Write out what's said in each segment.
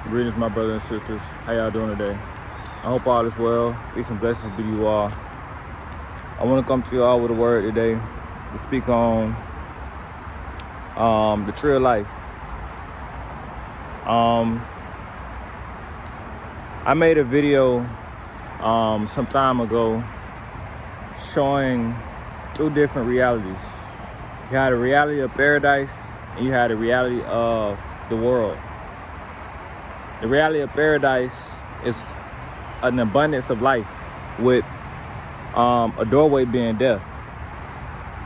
Greetings, my brothers and sisters. How y'all doing today? I hope all is well. Peace and blessings be to you all. I want to come to you all with a word today to speak on the tree of life. I made a video some time ago showing two different realities. You had a reality of paradise and you had a reality of the world. The reality of paradise is an abundance of life with a doorway being death.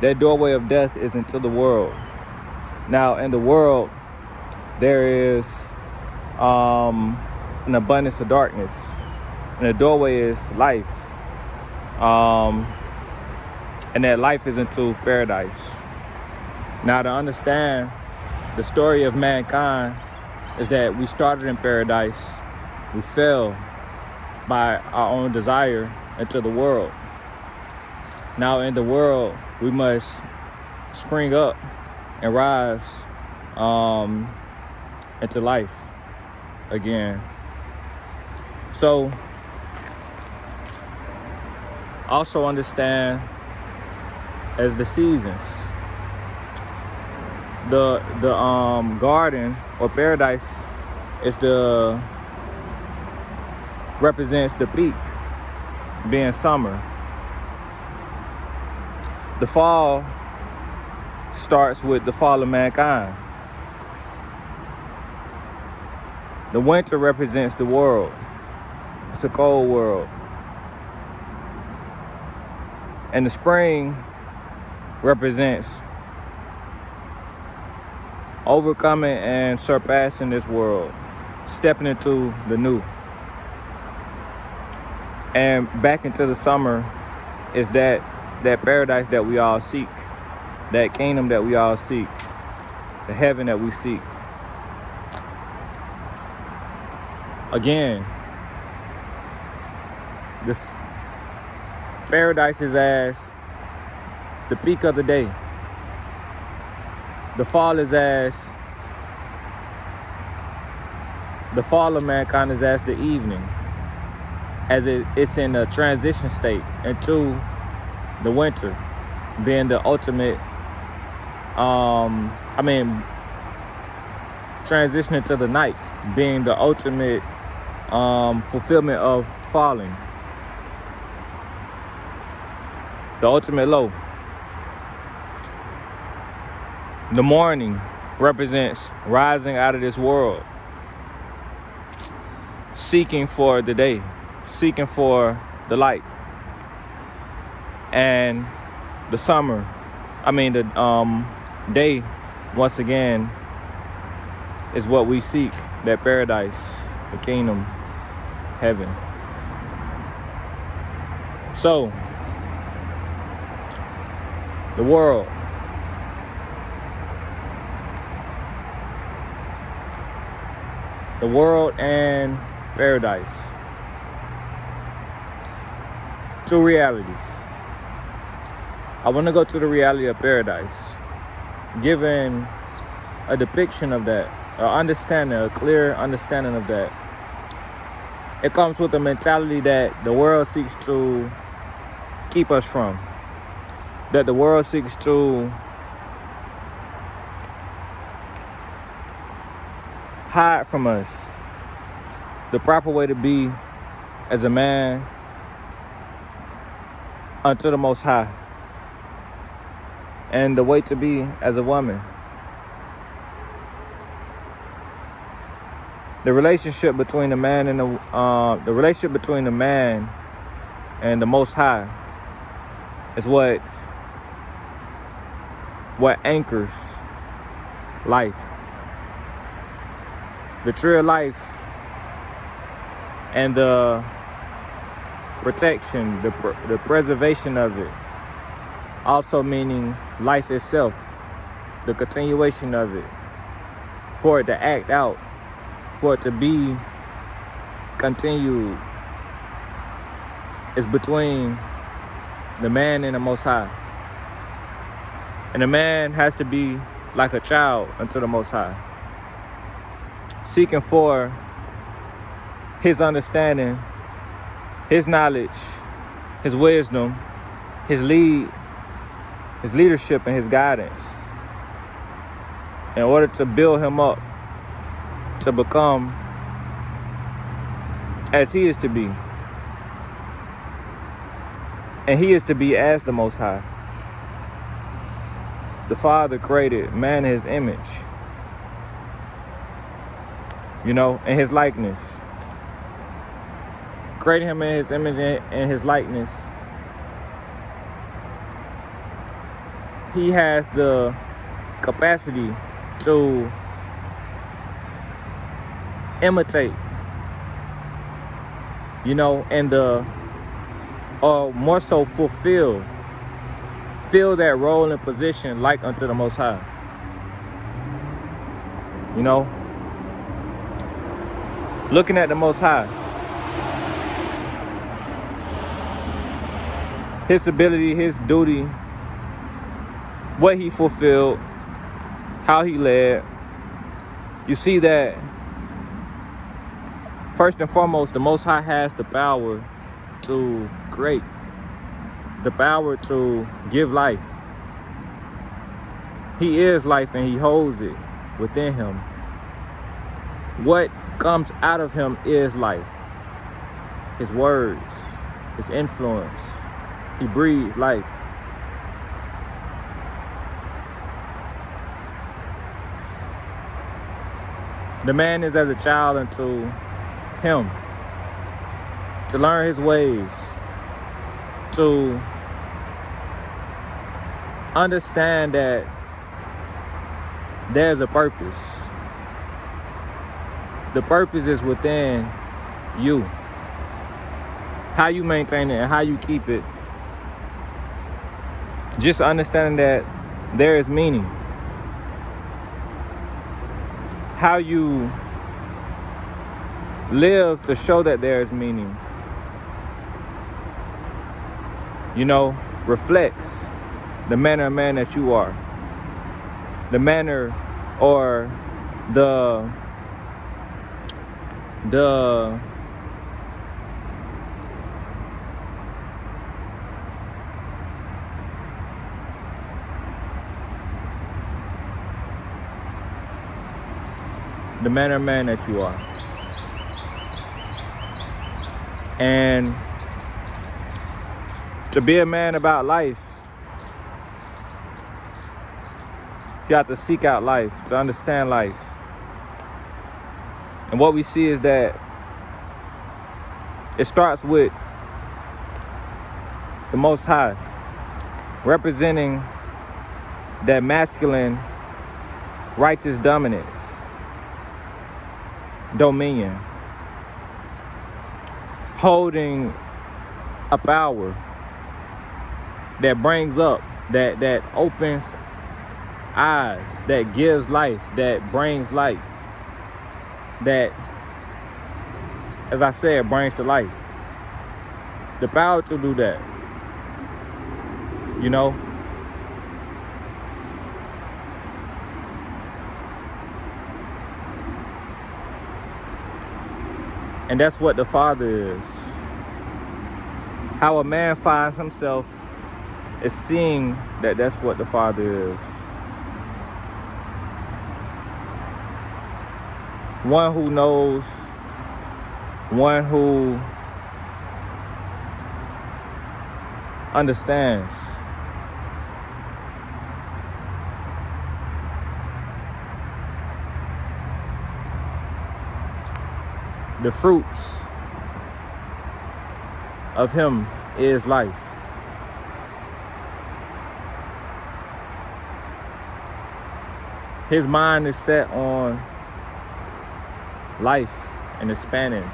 That doorway of death is into the world. Now, in the world, there is an abundance of darkness, and the doorway is life. And that life is into paradise. Now, to understand the story of mankind is that we started in paradise, we fell by our own desire into the world. Now in the world, we must spring up and rise into life again. So also understand as the seasons, the garden or paradise represents the peak, being summer. The fall starts with the fall of mankind. The winter represents the world. It's a cold world. And the spring represents overcoming and surpassing this world, stepping into the new. And back into the summer is that paradise that we all seek, that kingdom that we all seek, the heaven that we seek. Again, this paradise is as the peak of the day. The fall of mankind is as the evening, as it's in a transition state into the winter, being the ultimate, transitioning to the night, being the ultimate fulfillment of falling, the ultimate low. The morning represents rising out of this world, seeking for the day, seeking for the light. And the day, once again, is what we seek, that paradise, the kingdom, heaven. So, the world. The world and paradise. Two realities. I want to go to the reality of paradise, giving a depiction of that, a clear understanding of that. It comes with a mentality that the world seeks to keep us from, that the world seeks to hide from us. The proper way to be as a man unto the Most High, and the way to be as a woman. The relationship between the man and the relationship between the man and the Most High is what anchors life. The tree of life and the protection, the preservation of it, also meaning life itself, the continuation of it, for it to act out, for it to be continued, is between the man and the Most High. And the man has to be like a child unto the Most High, seeking for his understanding, his knowledge, his wisdom, his leadership, and his guidance in order to build him up to become as he is to be. And he is to be as the Most High. The Father created man in his image, in his likeness. Creating him in his image and his likeness, he has the capacity to imitate, and or more so fulfill that role and position like unto the Most High. Looking at the Most High, his ability, his duty, what he fulfilled, how he led, you see that first and foremost, the Most High has the power to create, the power to give life. He is life and he holds it within him. What comes out of him is life. His words, his influence. He breathes life. The man is as a child unto him, to learn his ways, to understand that there's a purpose. The purpose is within you. How you maintain it and how you keep it. Just understanding that there is meaning. How you live to show that there is meaning, reflects the manner of man that you are. The manner or the manner of man that you are. And to be a man about life, you have to seek out life, to understand life. And what we see is that it starts with the Most High, representing that masculine, righteous dominance, dominion, holding a power that brings up, that opens eyes, that gives life, that brings light, that, as I said, brings to life. The power to do that, And that's what the Father is. How a man finds himself is seeing that that's what the Father is. One who knows, one who understands. The fruits of him is life. His mind is set on life and expanding.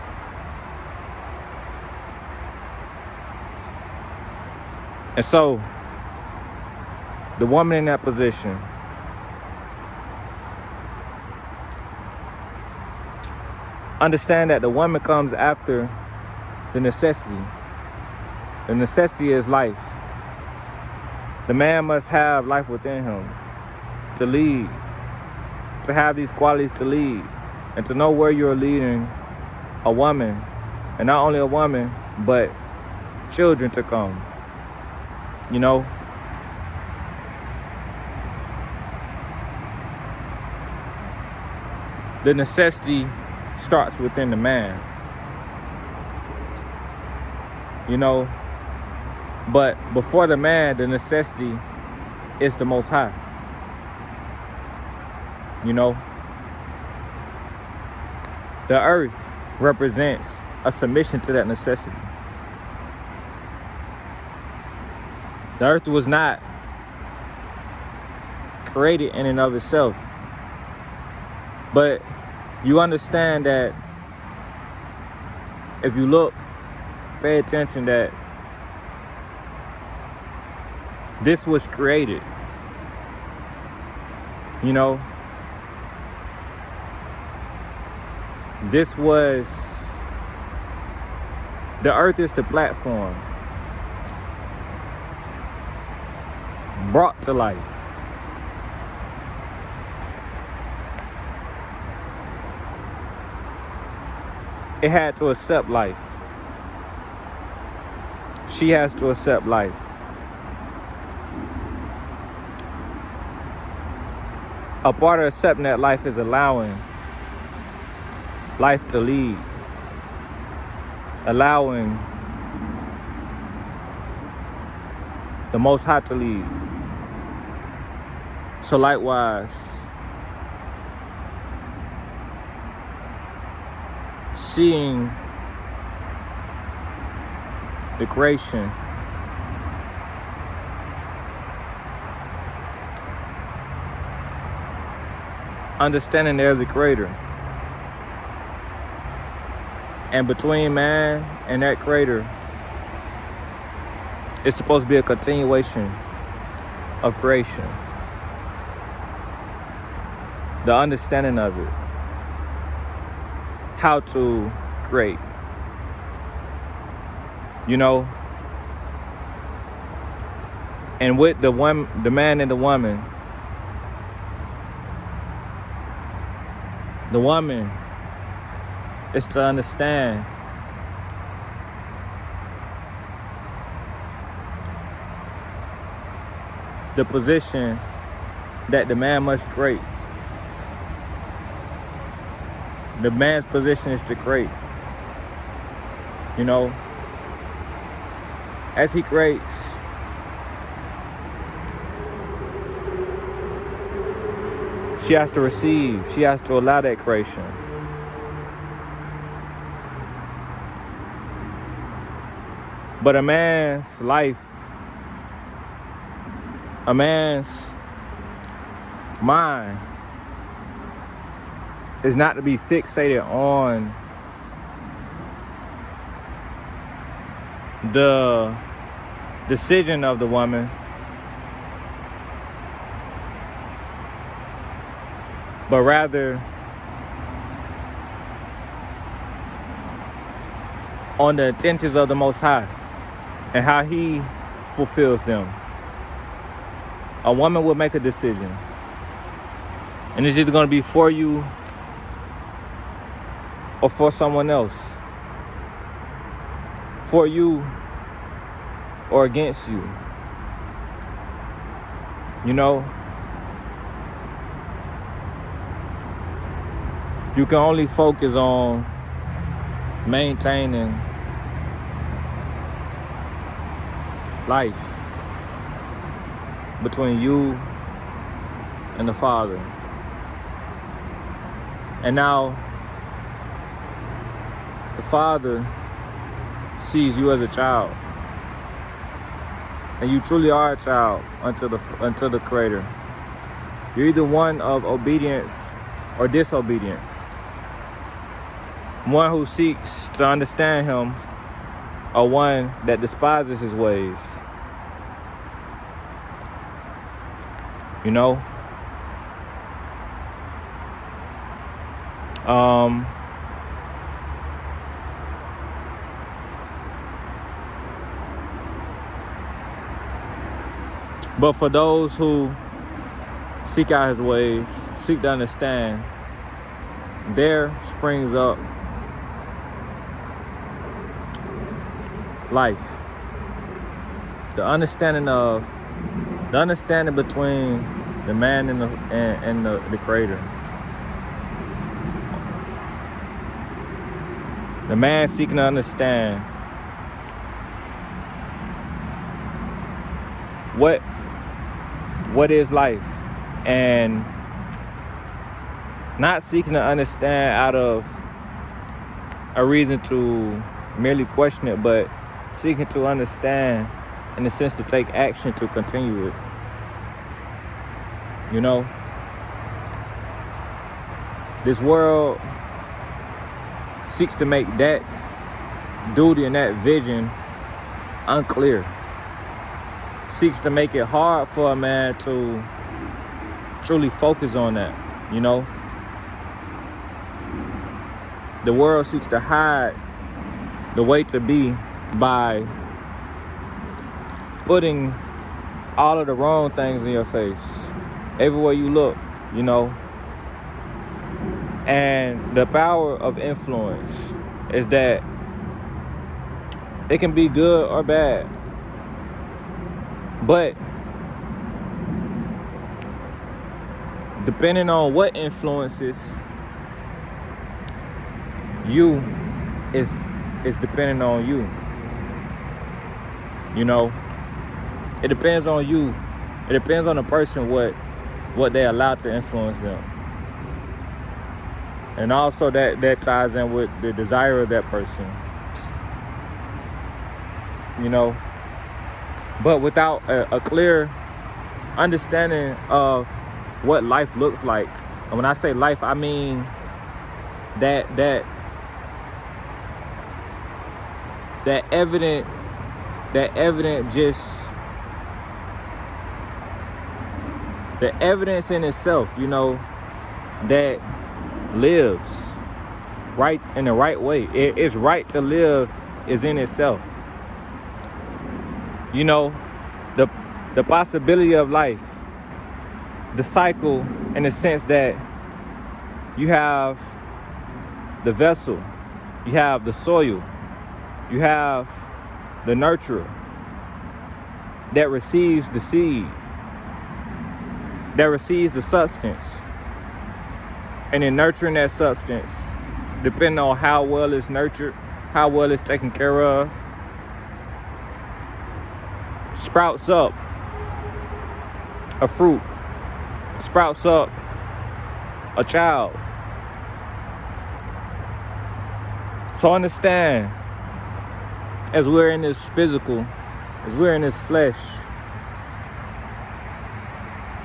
And so, the woman in that position, understand that the woman comes after the necessity. The necessity is life. The man must have life within him to lead, to have these qualities to lead, and to know where you're leading a woman, and not only a woman, but children to come. You know, the necessity starts within the man. You know, but before the man, the necessity is the Most High. You know, the earth represents a submission to that necessity. The earth was not created in and of itself. But you understand that if you look, pay attention, that this was created. You know, this was, the earth is the platform brought to life. It had to accept life. She has to accept life. A part of accepting that life is allowing life to lead, allowing the Most High to lead. So likewise, seeing the creation, understanding there's a creator, and between man and that creator, it's supposed to be a continuation of creation. The understanding of it, how to create, you know, and with the man and the woman is to understand the position that the man must create. The man's position is to create. You know, as he creates, she has to receive. She has to allow that creation. But a man's life, a man's mind is not to be fixated on the decision of the woman, but rather on the intentions of the Most High and how He fulfills them. A woman will make a decision, and it's either going to be for you or for someone else, for you or against you. You know, you can only focus on maintaining life between you and the Father. And now the Father sees you as a child, and you truly are a child unto the Creator. You're either one of obedience or disobedience, one who seeks to understand Him, or one that despises His ways. You know, but for those who seek out His ways, seek to understand, there springs up life. The understanding between the man and the creator. The man seeking to understand what is life, and not seeking to understand out of a reason to merely question it, but seeking to understand in the sense to take action to continue it. You know, this world seeks to make that duty and that vision unclear. Seeks to make it hard for a man to truly focus on that, you know. The world seeks to hide the way to be by putting all of the wrong things in your face everywhere you look, you know. And the power of influence is that it can be good or bad, but depending on what influences you is depending on you. You know, it depends on you. It depends on the person what they allow to influence them. And also that ties in with the desire of that person. You know, but without a clear understanding of what life looks like. And when I say life, I mean that evident just the evidence in itself, you know, that lives right in the right way. It's right to live is in itself. You know, the possibility of life, the cycle, in the sense that you have the vessel, you have the soil, you have the nurturer that receives the seed, that receives the substance, and in nurturing that substance, depending on how well it's nurtured, how well it's taken care of, sprouts up a fruit, sprouts up a child. So understand, as we're in this physical, as we're in this flesh,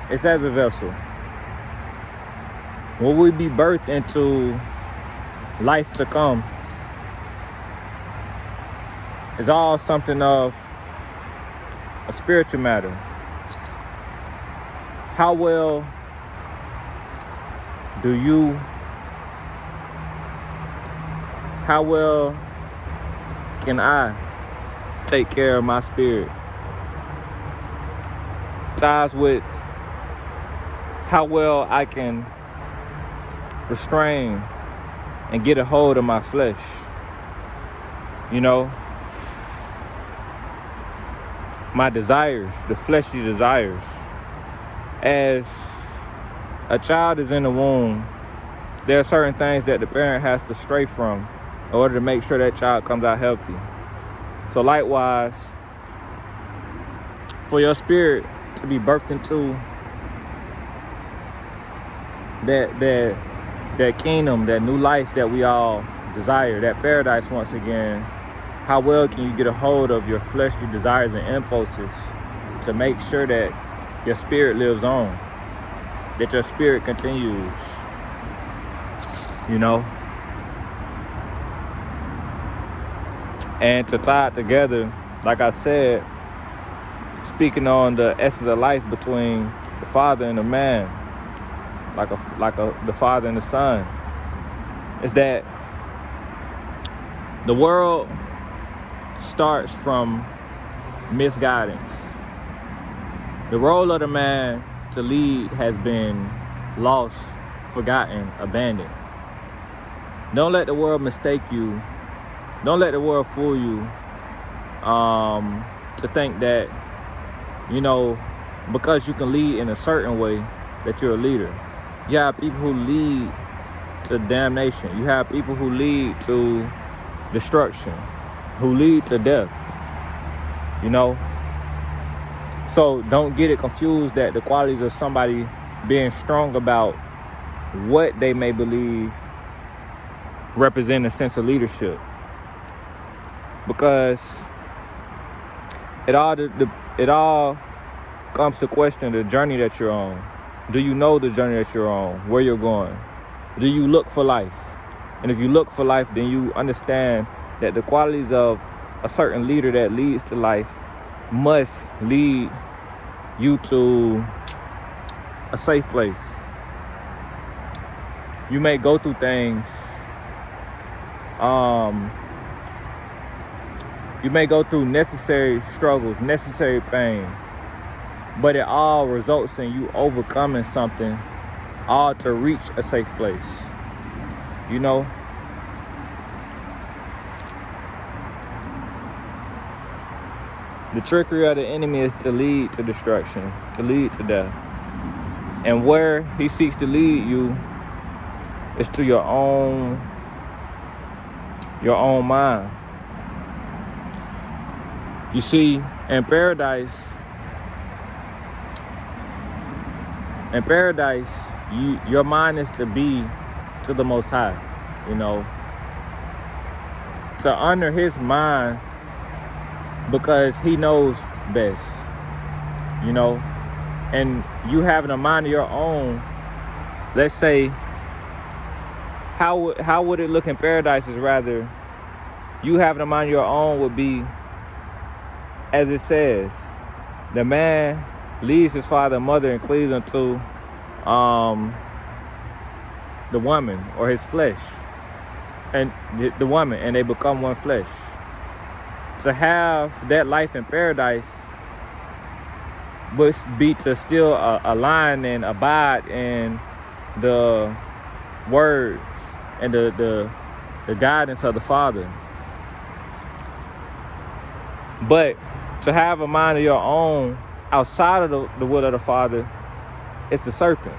it's as a vessel. Will we be birthed into life to come? It's all something of a spiritual matter. How well can I take care of my spirit? Ties with how well I can restrain and get a hold of my flesh. You know, my desires, the fleshly desires. As a child is in the womb, there are certain things that the parent has to stray from in order to make sure that child comes out healthy. So likewise, for your spirit to be birthed into that kingdom, that new life that we all desire, that paradise once again, how well can you get a hold of your fleshly desires and impulses to make sure that your spirit lives on, that your spirit continues, you know? And to tie it together, like I said, speaking on the essence of life between the father and the man, the father and the son, is that the world starts from misguidance. The role of the man to lead has been lost, forgotten, abandoned. Don't let the world mistake you. Don't let the world fool you to think that, you know, because you can lead in a certain way, that you're a leader. You have people who lead to damnation. You have people who lead to destruction, who lead to death, you know? So don't get it confused that the qualities of somebody being strong about what they may believe represent a sense of leadership. Because it all comes to question the journey that you're on. Do you know the journey that you're on, where you're going? Do you look for life? And if you look for life, then you understand that the qualities of a certain leader that leads to life must lead you to a safe place. You may go through things, you may go through necessary struggles, necessary pain, but it all results in you overcoming something, all to reach a safe place, you know? The trickery of the enemy is to lead to destruction, to lead to death. And where he seeks to lead you is to your own mind. You see, in paradise, your mind is to be to the Most High, you know, to honor his mind, because he knows best, you know. And you having a mind of your own, let's say, how would it look in paradise is rather, you having a mind of your own would be, as it says, the man leaves his father and mother and cleaves unto the woman, or his flesh, and the woman, and they become one flesh. To have that life in paradise must be to still align and abide in the words and the guidance of the Father. But to have a mind of your own outside of the will of the Father is the serpent.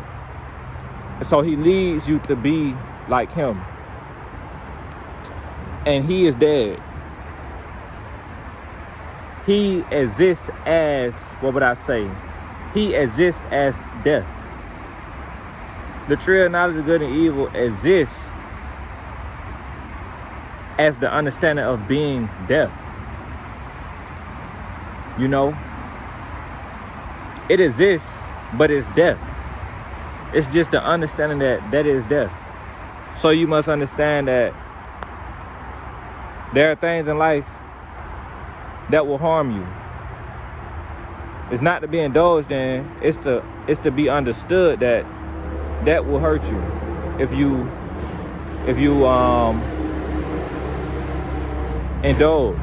And so he leads you to be like him. And he is dead. He exists as, what would I say? He exists as death. The tree of knowledge of good and evil exists as the understanding of being death. You know? It exists, but it's death. It's just the understanding that is death. So you must understand that there are things in life that will harm you. It's not to be indulged in, it's to be understood that will hurt you if you indulge.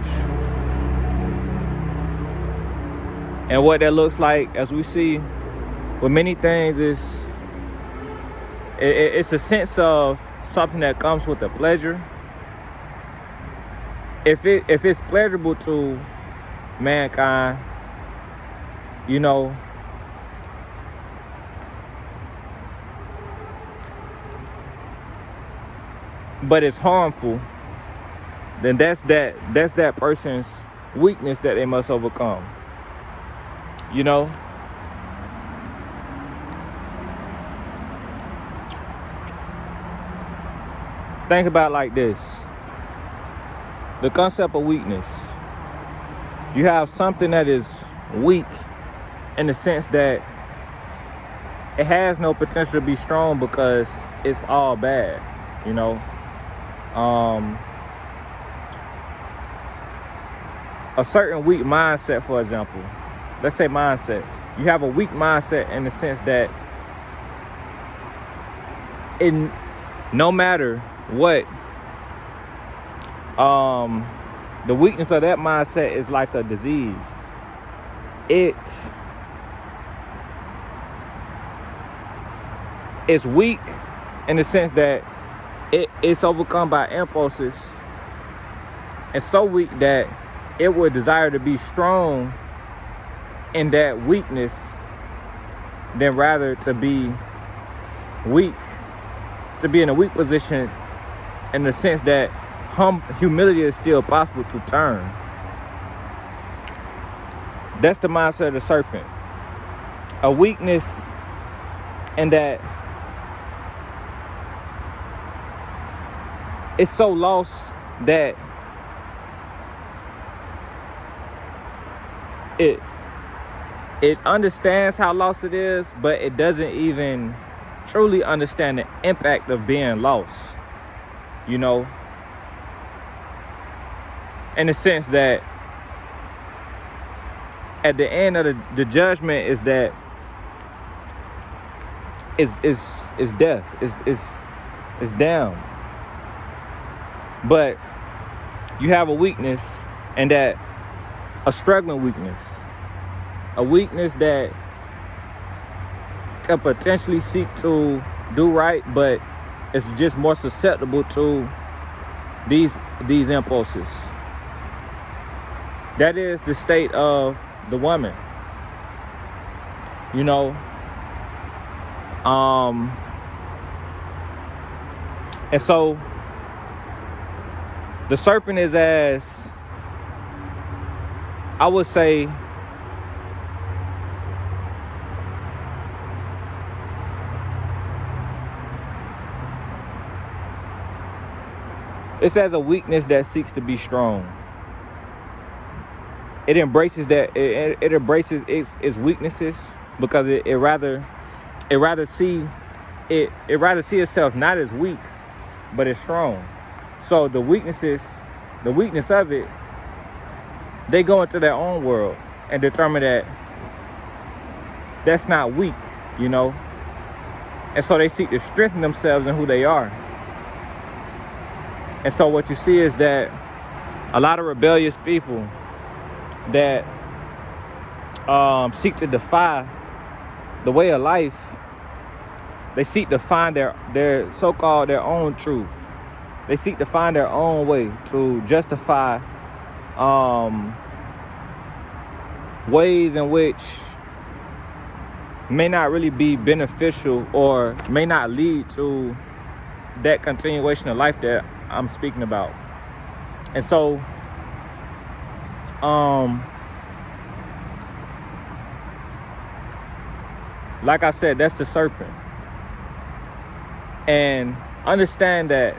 And what that looks like, as we see with many things, is it's a sense of something that comes with the pleasure. If it's pleasurable to mankind, you know, but it's harmful, then that's that person's weakness that they must overcome. You know? Think about it like this. The concept of weakness. You have something that is weak in the sense that it has no potential to be strong because it's all bad, you know? A certain weak mindset, for example, let's say mindsets. You have a weak mindset in the sense that no matter what, the weakness of that mindset is like a disease. It's weak in the sense that it's overcome by impulses. It's so weak that it would desire to be strong in that weakness than rather to be weak, to be in a weak position in the sense that humility is still possible to turn. That's the mindset of the serpent. A weakness in that it's so lost that it understands how lost it is, but it doesn't even truly understand the impact of being lost, you know, in the sense that at the end of the judgment is that it's death, it's down. But you have a weakness, and that a struggling weakness, a weakness that can potentially seek to do right, but it's just more susceptible to these impulses. That is the state of the woman, you know. And so the serpent is, as I would say, it's as a weakness that seeks to be strong. It embraces that. It embraces its weaknesses because it rather see itself not as weak, but as strong. So the weakness of it, they go into their own world and determine that that's not weak, you know. And so they seek to strengthen themselves in who they are. And so what you see is that a lot of rebellious people that seek to defy the way of life, they seek to find their so-called their own truth. They seek to find their own way to justify ways in which may not really be beneficial or may not lead to that continuation of life that I'm speaking about. And so like I said, that's the serpent. And understand that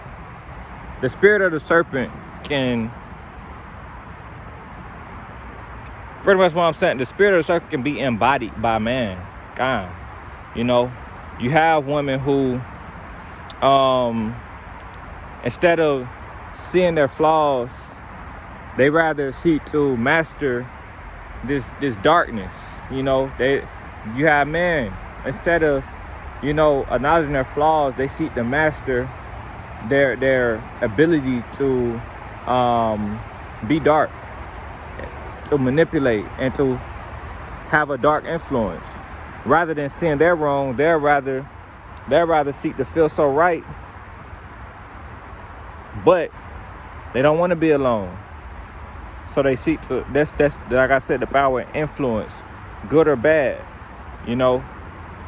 the spirit of the serpent can, pretty much what I'm saying, the spirit of the serpent can be embodied by mankind. You know, you have women who, instead of seeing their flaws, they rather seek to master this darkness. You know, you have men, instead of, you know, acknowledging their flaws, they seek to master their ability to be dark, to manipulate, and to have a dark influence. Rather than seeing their wrong, they'd rather seek to feel so right, but they don't want to be alone. So they seek to, that's like I said, the power of influence, good or bad, you know.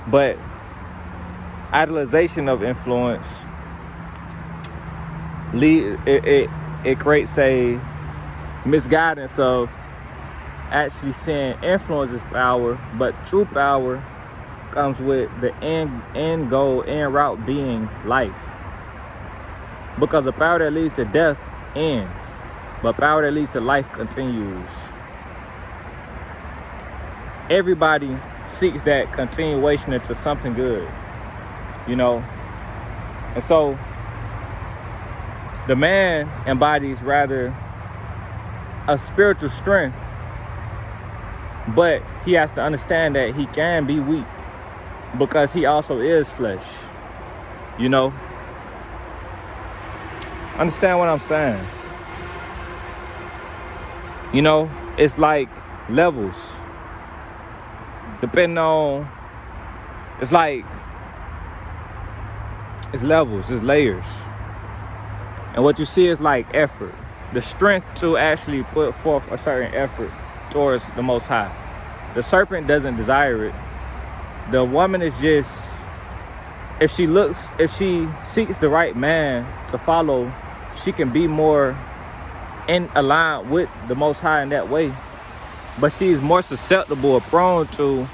But idolization of influence it creates a misguidance of actually saying influence is power, but true power comes with the end goal, end route being life. Because the power that leads to death ends, but power that leads to life continues. Everybody seeks that continuation into something good, you know. And so the man embodies rather a spiritual strength, but he has to understand that he can be weak because he also is flesh, you know. Understand what I'm saying? You know, it's like levels. Depending on, it's levels, it's layers. And what you see is like effort. the strength to actually put forth a certain effort towards the Most High. The serpent doesn't desire it. The woman is just, if she seeks the right man to follow, she can be more in align with the Most High in that way. But she's more susceptible or prone to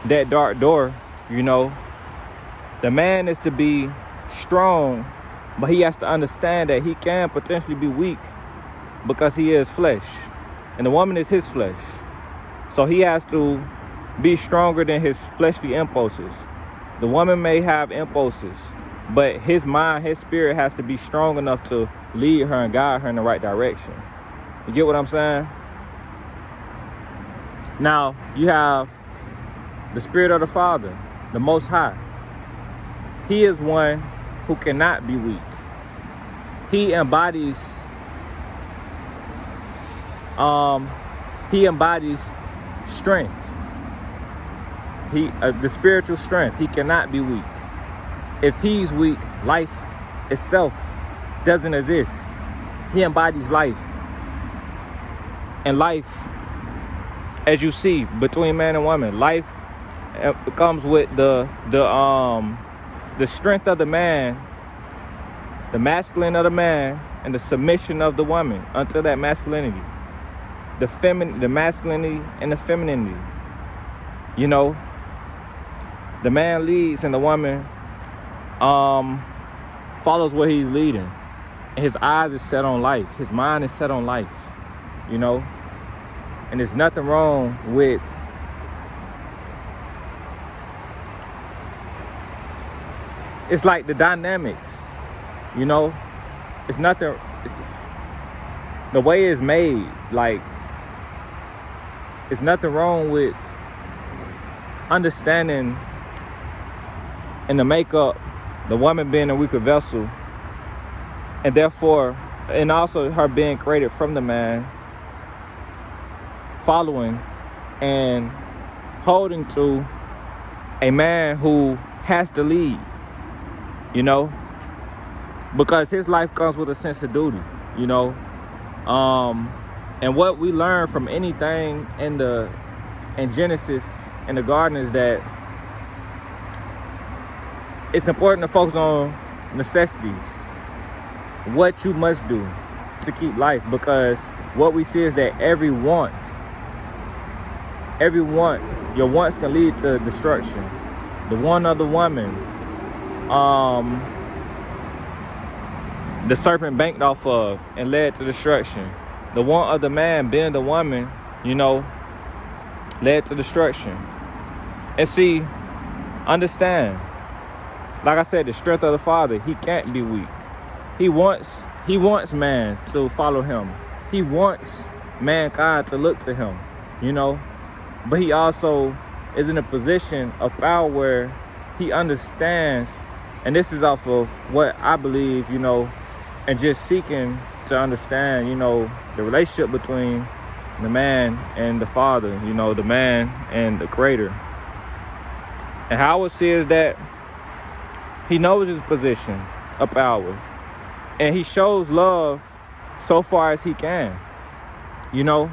that dark door, you know. The man is to be strong, but he has to understand that he can potentially be weak because he is flesh. And the woman is his flesh. So he has to be stronger than his fleshly impulses. The woman may have impulses, but his mind, his spirit has to be strong enough to lead her and guide her in the right direction. You get what I'm saying? Now, you have the Spirit of the Father, the Most High. He is one who cannot be weak. He embodies strength. The spiritual strength. He cannot be weak. If he's weak, life itself doesn't exist. He embodies life. And life, as you see, between man and woman, life comes with the strength of the man, the masculine of the man, and the submission of the woman unto that masculinity. The masculinity and the femininity. You know, the man leads and the woman follows what he's leading. His eyes is set on life. His mind is set on life, you know. And there's nothing wrong with it's like the dynamics, you know. It's nothing, the way it's made, like, it's nothing wrong with understanding in the makeup, the woman being a weaker vessel, and therefore, and also her being created from the man, following and holding to a man who has to lead, you know, because his life comes with a sense of duty, you know. And what we learn from anything in Genesis, in the garden, is that it's important to focus on necessities, what you must do to keep life, because what we see is that every want, your wants can lead to destruction. The want of the woman, the serpent banked off of and led to destruction. The want of the man being the woman, you know, led to destruction. And see, understand, like I said, the strength of the Father, he can't be weak. He wants man to follow him. He wants mankind to look to him, you know. But he also is in a position of power where he understands, and this is off of what I believe, you know, and just seeking to understand, you know, the relationship between the man and the Father, you know, the man and the Creator. And how I would see is that he knows his position of power, and he shows love so far as he can, you know.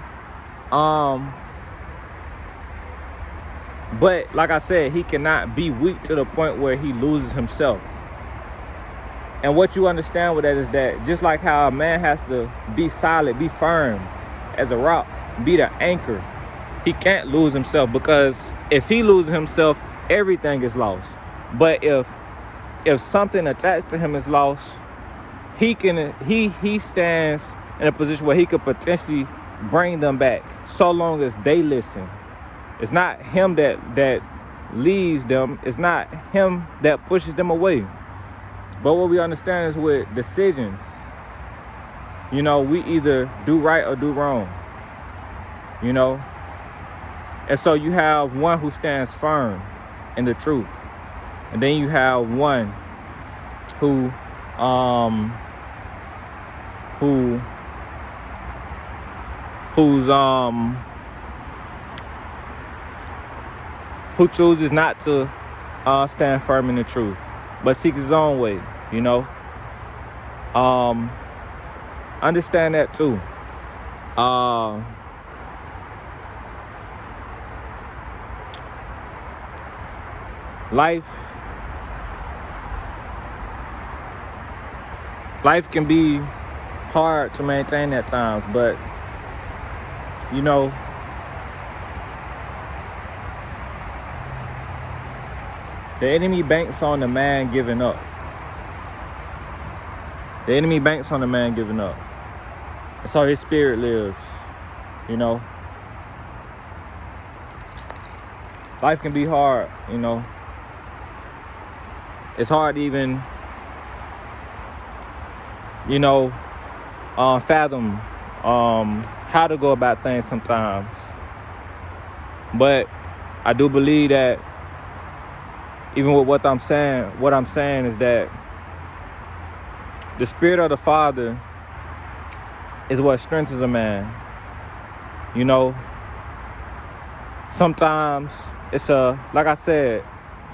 But like I said, he cannot be weak to the point where he loses himself. And what you understand with that is that just like how a man has to be solid, be firm as a rock, be the anchor, he can't lose himself, because if he loses himself, everything is lost. But if something attached to him is lost, he stands in a position where he could potentially bring them back, so long as they listen. It's not him that leaves them. It's not him that pushes them away. But what we understand is with decisions, you know, we either do right or do wrong, you know. And so you have one who stands firm in the truth, and then you have one who chooses not to stand firm in the truth, but seeks his own way, you know. Understand that too. Life can be hard to maintain at times, but you know, the enemy banks on the man giving up. The enemy banks on the man giving up. That's how his spirit lives, you know. Life can be hard, you know. It's hard to even, you know, fathom how to go about things sometimes. But I do believe that even with what I'm saying is that the Spirit of the Father is what strengthens a man. You know, sometimes it's like I said,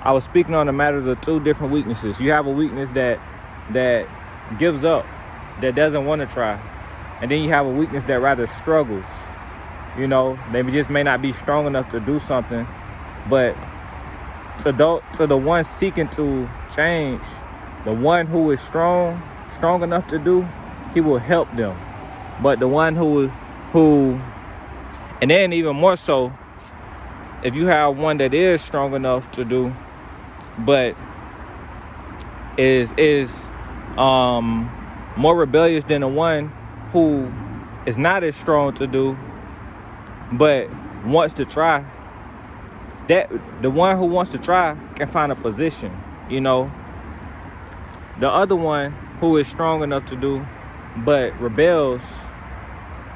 I was speaking on the matters of two different weaknesses. You have a weakness that gives up, that doesn't want to try. And then you have a weakness that rather struggles. You know, maybe just may not be strong enough to do something, but to the one seeking to change, the one who is strong enough to do, he will help them. But the one who, and then even more so, if you have one that is strong enough to do, but is more rebellious than the one who is not as strong to do, but wants to try, that the one who wants to try can find a position, you know. The other one who is strong enough to do, but rebels,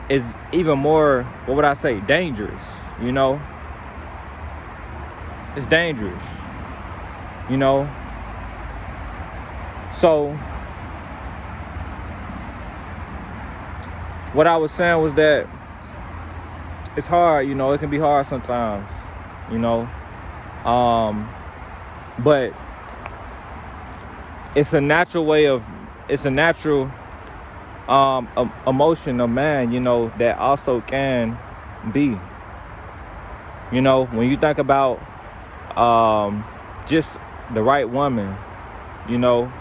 is even more, what would I say, dangerous, you know. It's dangerous, you know. So what I was saying was that it's hard, you know. It can be hard sometimes, you know. But it's a natural emotion of man, you know, that also can be, you know, when you think about just the right woman, you know,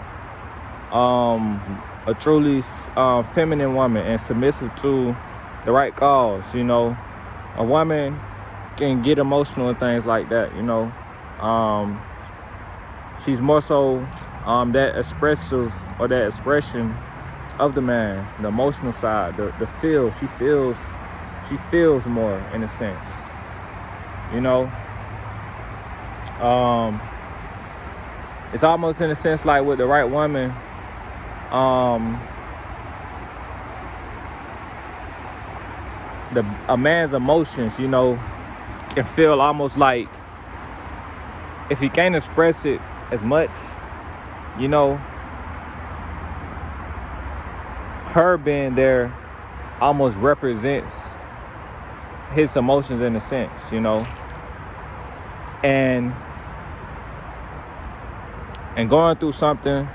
a truly feminine woman and submissive to the right cause, you know. A woman can get emotional and things like that, you know. She's more so that expressive, or that expression of the man, the emotional side, the feel. She feels more, in a sense, you know. It's almost in a sense like with the right woman, a man's emotions, you know, can feel almost like, if he can't express it as much, you know, her being there almost represents his emotions in a sense, you know. And going through something,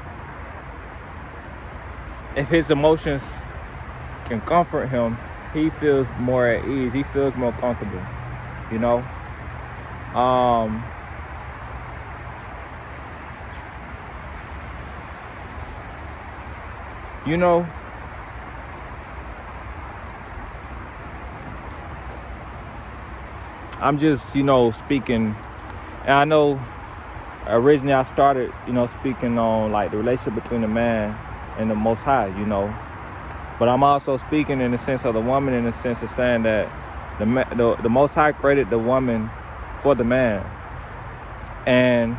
if his emotions can comfort him, he feels more at ease. He feels more comfortable, you know. You know, I'm just, you know, speaking, and I know originally I started, you know, speaking on like the relationship between the man and the Most High, you know. But I'm also speaking in the sense of the woman, in the sense of saying that the Most High created the woman for the man. And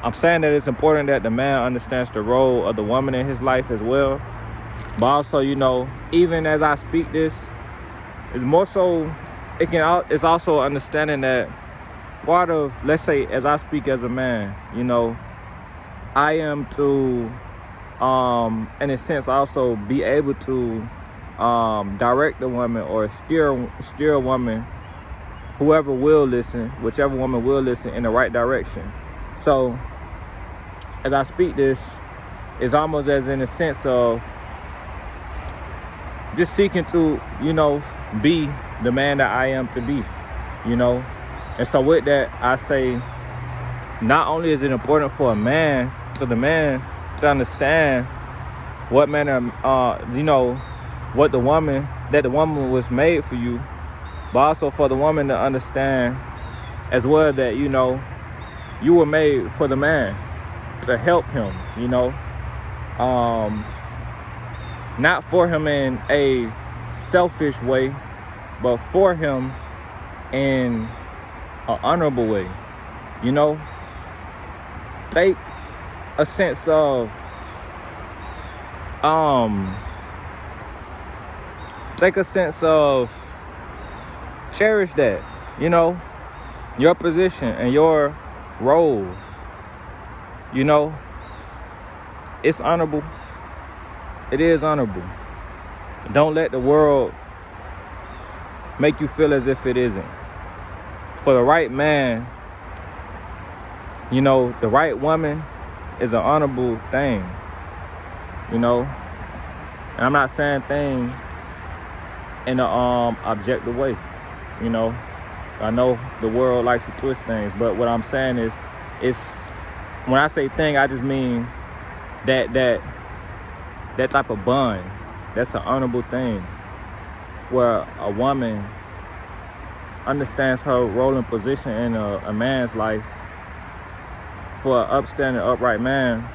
I'm saying that it's important that the man understands the role of the woman in his life as well. But also, you know, even as I speak this, it's more so, it's also understanding that part of, let's say, as I speak as a man, you know, I am to, in a sense, also be able to direct a woman, or steer a woman, whichever woman will listen, in the right direction. So as I speak this, it's almost as in a sense of just seeking to, be the man that I am to be, And so with that, I say, not only is it important for the man to understand what manner, what the woman was made for you, but also for the woman to understand as well that, you were made for the man to help him, not for him in a selfish way, but for him in an honorable way, Take a sense of, cherish that, your position and your role, it's honorable. It is honorable. Don't let the world make you feel as if it isn't. For the right man, the right woman is an honorable thing, And I'm not saying thing in a objective way, I know the world likes to twist things, but what I'm saying is, when I say thing, I just mean that type of bond. That's an honorable thing, where a woman understands her role and position in a man's life, for an upstanding, upright man,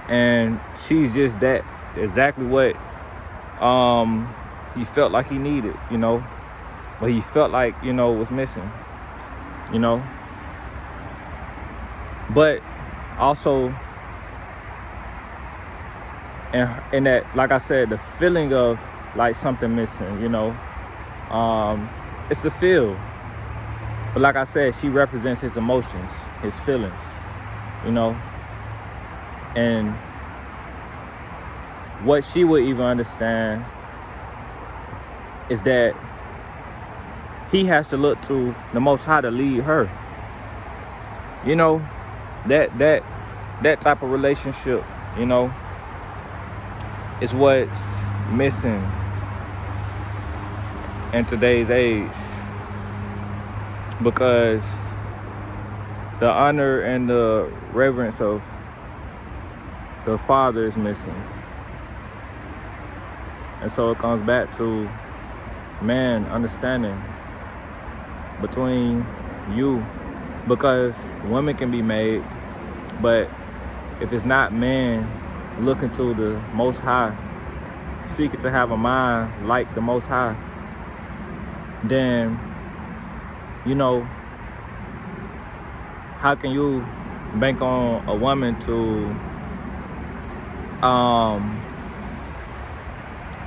and she's just that, exactly what he felt like he needed, what he felt like, was missing, but also, and that, like I said, the feeling of like something missing, it's a feel. But like I said, she represents his emotions, his feelings, and what she would even understand is that he has to look to the Most High to lead her. That type of relationship, is what's missing in today's age, because the honor and the reverence of the father is missing. And so it comes back to man understanding between you, because women can be made, but if it's not man looking to the Most High, seeking to have a mind like the Most High, then, how can you bank on a woman to,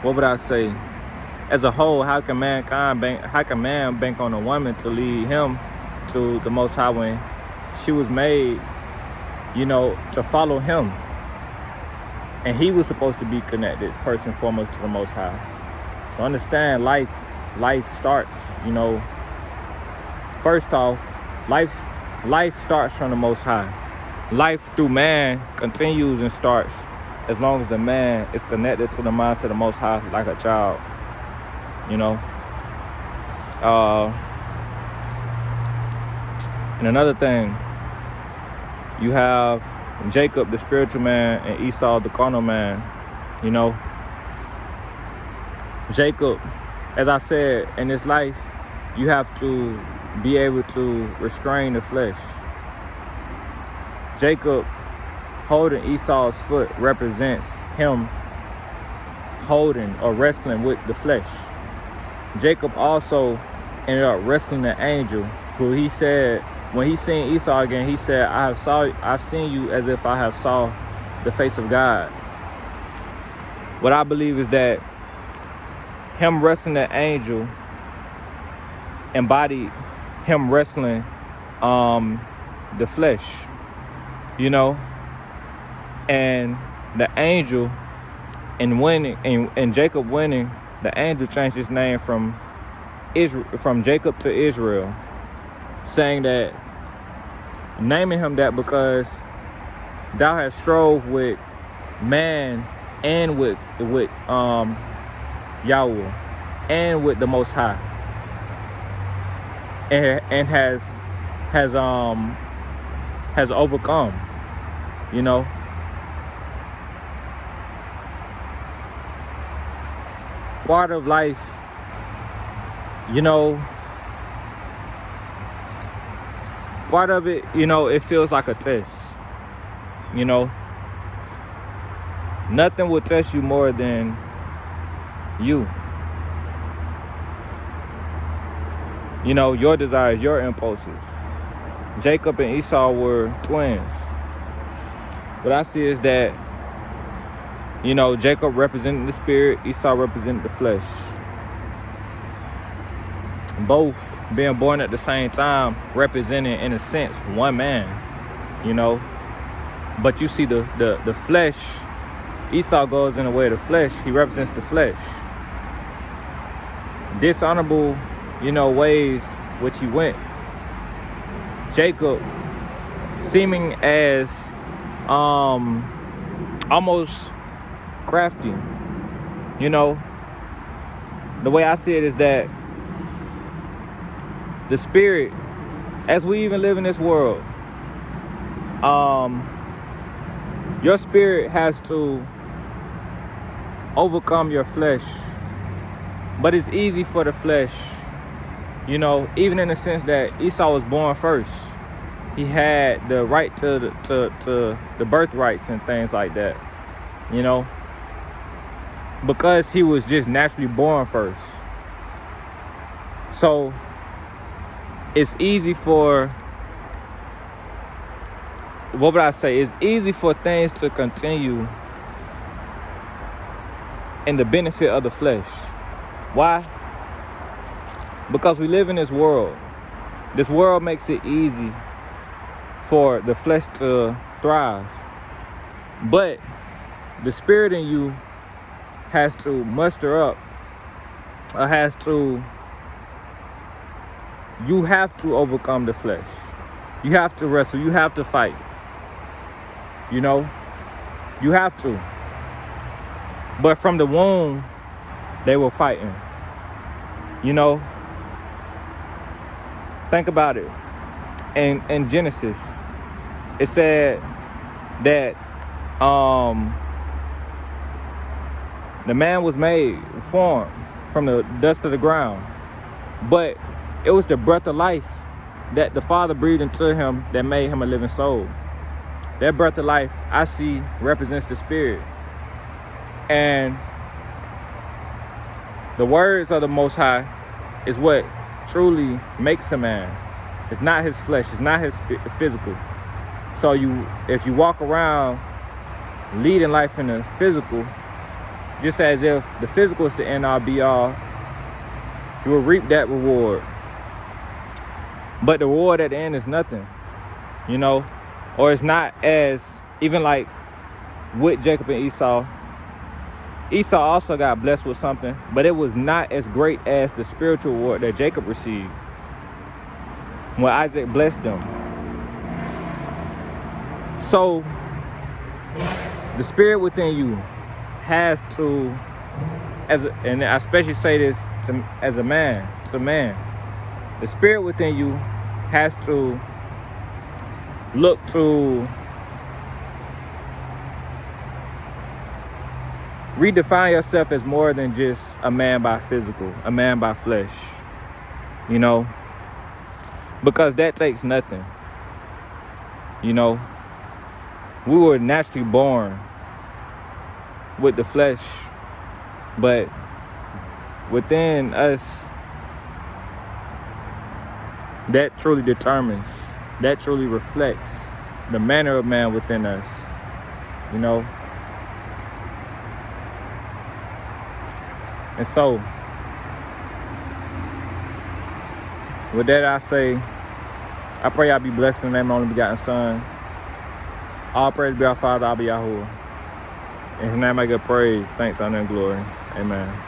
what would I say? As a whole, how can man bank on a woman to lead him to the Most High when she was made, to follow him? And he was supposed to be connected first and foremost to the Most High. So understand, life starts, first off, life starts from the Most High. Life through man continues and starts as long as the man is connected to the mindset of the Most High like a child, And another thing, you have Jacob, the spiritual man, and Esau, the carnal man, Jacob, as I said, in this life, you have to be able to restrain the flesh. Jacob holding Esau's foot represents him holding or wrestling with the flesh. Jacob also ended up wrestling the angel, who he said, when he seen Esau again, he said, I've seen you as if I have saw the face of God. What I believe is that him wrestling the angel embodied him wrestling the flesh, and the angel, in winning, and Jacob winning, the angel changed his name from Jacob to Israel, saying that, naming him that because thou hast strove with man and with Yahuah and with the Most High, and has overcome. You know, part of life, you know, part of it, you know, it feels like a test. You know, nothing will test you more than you. You know, your desires, your impulses. Jacob and Esau were twins. What I see is that, you know, Jacob represented the spirit, Esau represented the flesh. Both being born at the same time, representing, in a sense, one man, you know. But you see the flesh, Esau goes in the way of the flesh. He represents the flesh. Dishonorable, you know, ways which he went. Jacob seeming as almost crafty. You know, the way I see it is that the spirit, as we even live in this world, your spirit has to overcome your flesh. But it's easy for the flesh, you know, even in the sense that Esau was born first. He had the right to the birthrights and things like that, you know, because he was just naturally born first. So it's easy for, what would I say? It's easy for things to continue in the benefit of the flesh. Why? Because we live in this world. This world makes it easy for the flesh to thrive. But the spirit in you has to muster up, or you have to overcome the flesh. You have to wrestle, you have to fight. You know, you have to. But from the womb, they were fighting. You know, think about it. In Genesis, it said that the man was formed from the dust of the ground, but it was the breath of life that the Father breathed into him that made him a living soul. That breath of life, I see, represents the spirit. And the words of the Most High is what truly makes a man. It's not his flesh, it's not his physical. So if you walk around leading life in the physical, just as if the physical is the end all be all, you will reap that reward. But the reward at the end is nothing, you know, or it's not as, even like with Jacob and Esau. Esau also got blessed with something, but it was not as great as the spiritual reward that Jacob received when Isaac blessed them. So the spirit within you has to, and I especially say this as a man, the spirit within you has to look to redefine yourself as more than just a man by physical, a man by flesh, you know, because that takes nothing. You know, we were naturally born with the flesh, but within us, that truly determines, that truly reflects the manner of man within us, you know. And so, with that I say, I pray y'all be blessed in the name of the only begotten Son. All praise be our Father, I'll be Yahuah. In his name I give praise, thanks, honor, and glory. Amen.